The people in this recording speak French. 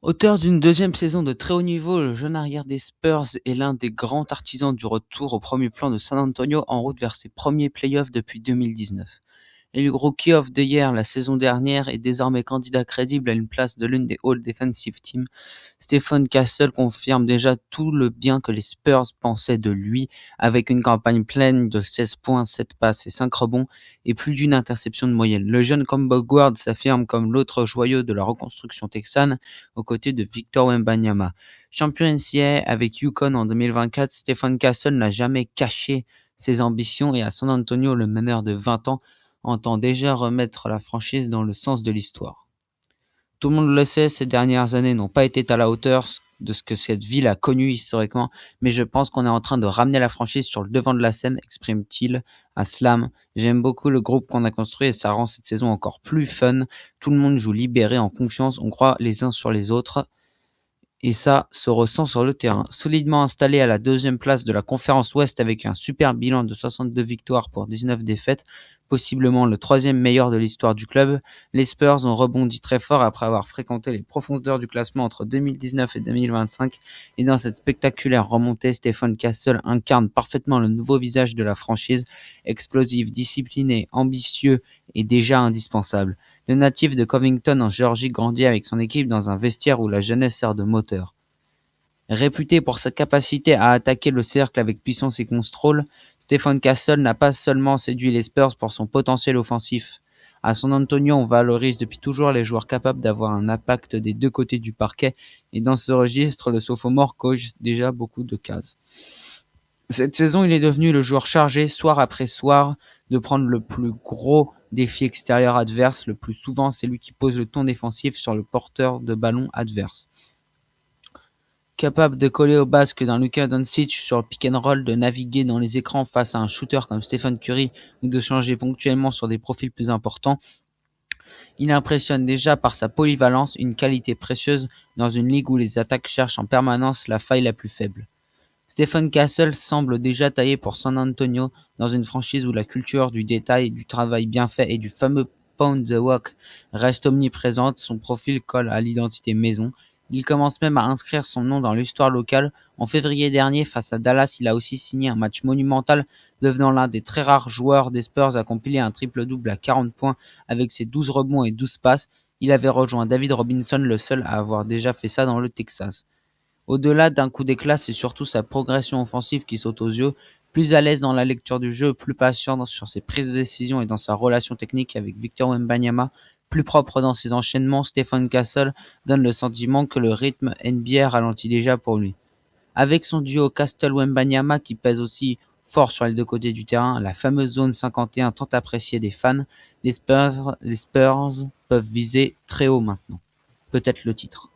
Auteur d'une deuxième saison de très haut niveau, le jeune arrière des Spurs est l'un des grands artisans du retour au premier plan de San Antonio en route vers ses premiers playoffs depuis 2019. Élu Rookie of the Year la saison dernière et désormais candidat crédible à une place de l'une des All Defensive Teams, Stephen Castle confirme déjà tout le bien que les Spurs pensaient de lui, avec une campagne pleine de 16 points, 7 passes et 5 rebonds et plus d'une interception de moyenne. Le jeune combo guard s'affirme comme l'autre joyau de la reconstruction texane, aux côtés de Victor Wembanyama. Champion NCAA avec UConn en 2024, Stephen Castle n'a jamais caché ses ambitions et à San Antonio, le meneur de 20 ans entend déjà remettre la franchise dans le sens de l'histoire. Tout le monde le sait, ces dernières années n'ont pas été à la hauteur de ce que cette ville a connu historiquement, mais je pense qu'on est en train de ramener la franchise sur le devant de la scène, exprime-t-il à Slam. J'aime beaucoup le groupe qu'on a construit et ça rend cette saison encore plus fun. Tout le monde joue libéré, en confiance, on croit les uns sur les autres. Et ça se ressent sur le terrain. Solidement installé à la deuxième place de la conférence Ouest avec un super bilan de 62 victoires pour 19 défaites, possiblement le troisième meilleur de l'histoire du club, les Spurs ont rebondi très fort après avoir fréquenté les profondeurs du classement entre 2019 et 2025. Et dans cette spectaculaire remontée, Stephen Castle incarne parfaitement le nouveau visage de la franchise, explosif, discipliné, ambitieux et déjà indispensable. Le natif de Covington en Géorgie grandit avec son équipe dans un vestiaire où la jeunesse sert de moteur. Réputé pour sa capacité à attaquer le cercle avec puissance et contrôle, Stephen Castle n'a pas seulement séduit les Spurs pour son potentiel offensif. À San Antonio, on valorise depuis toujours les joueurs capables d'avoir un impact des deux côtés du parquet, et dans ce registre, le sophomore coche déjà beaucoup de cases. Cette saison, il est devenu le joueur chargé, soir après soir, de prendre le plus gros défi extérieur adverse. Le plus souvent, c'est lui qui pose le ton défensif sur le porteur de ballon adverse. Capable de coller au basque d'un Luka Doncic sur le pick and roll, de naviguer dans les écrans face à un shooter comme Stephen Curry ou de changer ponctuellement sur des profils plus importants, il impressionne déjà par sa polyvalence, une qualité précieuse dans une ligue où les attaques cherchent en permanence la faille la plus faible. Stephen Castle semble déjà taillé pour San Antonio, dans une franchise où la culture du détail, du travail bien fait et du fameux pound the rock reste omniprésente. Son profil colle à l'identité maison. Il commence même à inscrire son nom dans l'histoire locale. En février dernier, face à Dallas, il a aussi signé un match monumental, devenant l'un des très rares joueurs des Spurs à compiler un triple-double à 40 points avec ses 12 rebonds et 12 passes. Il avait rejoint David Robinson, le seul à avoir déjà fait ça dans le Texas. Au-delà d'un coup d'éclat, c'est surtout sa progression offensive qui saute aux yeux. Plus à l'aise dans la lecture du jeu, plus patient sur ses prises de décision et dans sa relation technique avec Victor Wembanyama, plus propre dans ses enchaînements, Stephen Castle donne le sentiment que le rythme NBA ralentit déjà pour lui. Avec son duo Castle-Wembanyama qui pèse aussi fort sur les deux côtés du terrain, la fameuse zone 51 tant appréciée des fans, les Spurs peuvent viser très haut maintenant. Peut-être le titre.